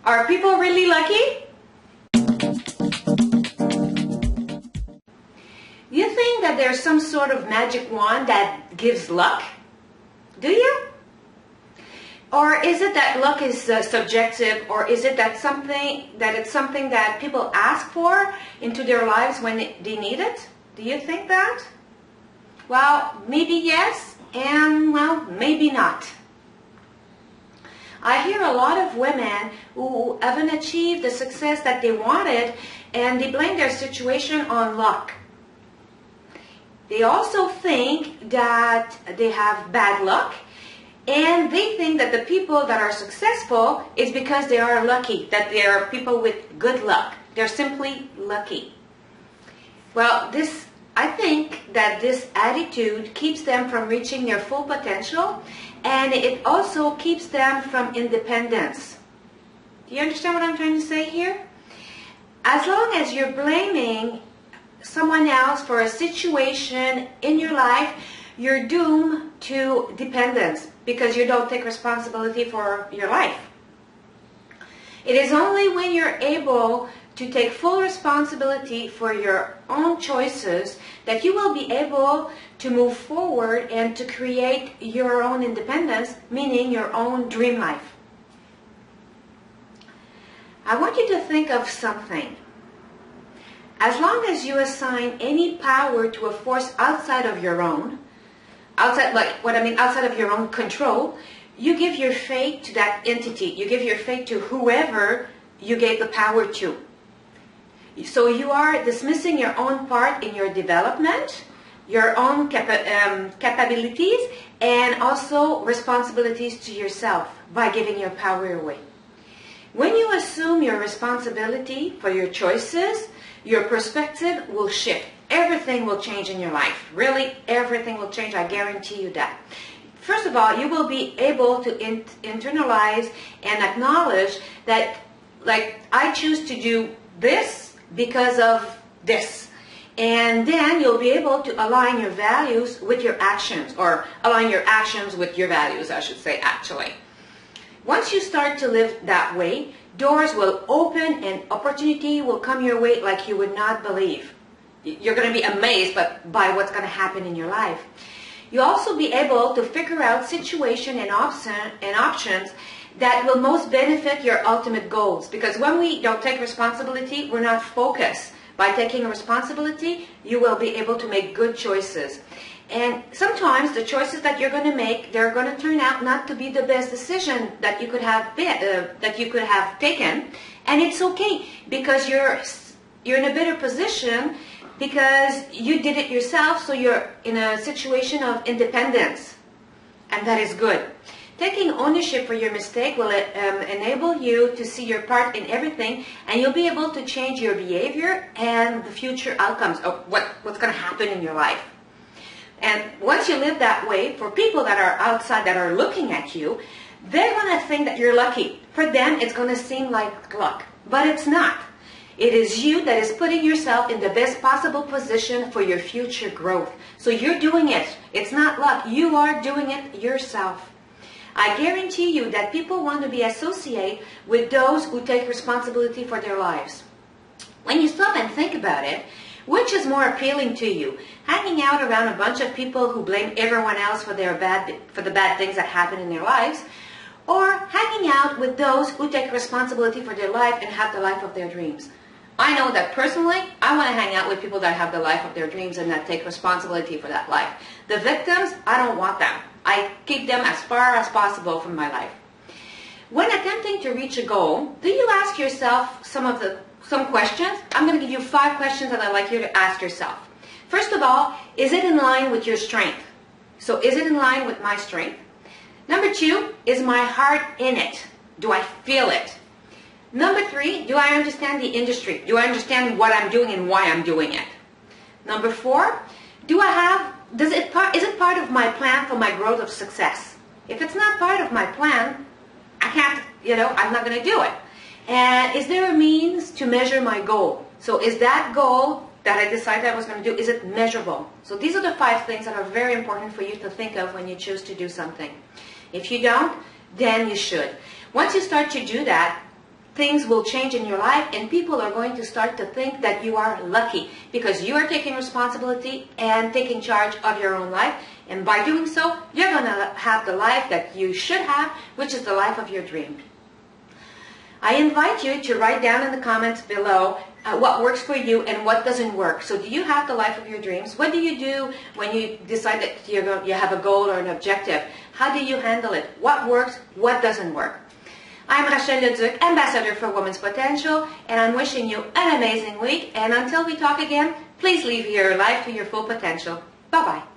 Are people really lucky? You think that there's some sort of magic wand that gives luck? Do you? Or is it that luck is subjective, or is it that it's something that people ask for into their lives when they need it? Do you think that? Well, maybe yes, and well, maybe not. I hear a lot of women who haven't achieved the success that they wanted, and they blame their situation on luck. They also think that they have bad luck, and they think that the people that are successful is because they are lucky, that they are people with good luck. They're simply lucky. Well, I think that this attitude keeps them from reaching their full potential, and it also keeps them from independence. Do you understand what I'm trying to say here? As long as you're blaming someone else for a situation in your life, you're doomed to dependence because you don't take responsibility for your life. It is only when you're able to take full responsibility for your own choices that you will be able to move forward and to create your own independence, meaning your own dream life. I want you to think of something. As long as you assign any power to a force outside of your own, outside of your own control, you give your fate to that entity. You give your fate to whoever you gave the power to. So you are dismissing your own part in your development, your own capabilities, and also responsibilities to yourself by giving your power away. When you assume your responsibility for your choices, your perspective will shift. Everything will change in your life. Really, everything will change. I guarantee you that. First of all, you will be able to internalize and acknowledge that, like, I choose to do this because of this. And then you'll be able to align your values with your actions, or align your actions with your values, I should say, actually. Once you start to live that way, doors will open and opportunity will come your way like you would not believe. You're going to be amazed by what's going to happen in your life. You'll also be able to figure out situations and options that will most benefit your ultimate goals. Because when we don't take responsibility, we're not focused. By taking responsibility, you will be able to make good choices. And sometimes the choices that you're going to make, they're going to turn out not to be the best decision that you could have taken, and it's okay because you're in a better position because you did it yourself. So you're in a situation of independence, and that is good. Taking ownership for your mistake will enable you to see your part in everything, and you'll be able to change your behavior and the future outcomes of what's going to happen in your life. And once you live that way, for people that are outside that are looking at you, they're going to think that you're lucky. For them, it's going to seem like luck, but it's not. It is you that is putting yourself in the best possible position for your future growth. So you're doing it. It's not luck. You are doing it yourself. I guarantee you that people want to be associated with those who take responsibility for their lives. When you stop and think about it, which is more appealing to you? Hanging out around a bunch of people who blame everyone else for the bad things that happen in their lives, or hanging out with those who take responsibility for their life and have the life of their dreams? I know that personally, I want to hang out with people that have the life of their dreams and that take responsibility for that life. The victims, I don't want them. I keep them as far as possible from my life. When attempting to reach a goal, do you ask yourself some questions? I'm going to give you 5 questions that I'd like you to ask yourself. First of all, is it in line with your strength? So is it in line with my strength? Number 2, is my heart in it? Do I feel it? Number 3, do I understand the industry? Do I understand what I'm doing and why I'm doing it? Number 4, is it part of my plan for my growth of success? If it's not part of my plan, I can't, I'm not going to do it. And is there a means to measure my goal? So is that goal that I decided I was going to do, is it measurable? So these are the 5 things that are very important for you to think of when you choose to do something. If you don't, then you should. Once you start to do that, things will change in your life, and people are going to start to think that you are lucky because you are taking responsibility and taking charge of your own life. And by doing so, you're going to have the life that you should have, which is the life of your dream. I invite you to write down in the comments below what works for you and what doesn't work. So do you have the life of your dreams? What do you do when you decide that you have a goal or an objective? How do you handle it? What works? What doesn't work? I'm Leduc, Ambassador for Women's Potential, and I'm wishing you an amazing week. And until we talk again, please live your life to your full potential. Bye-bye.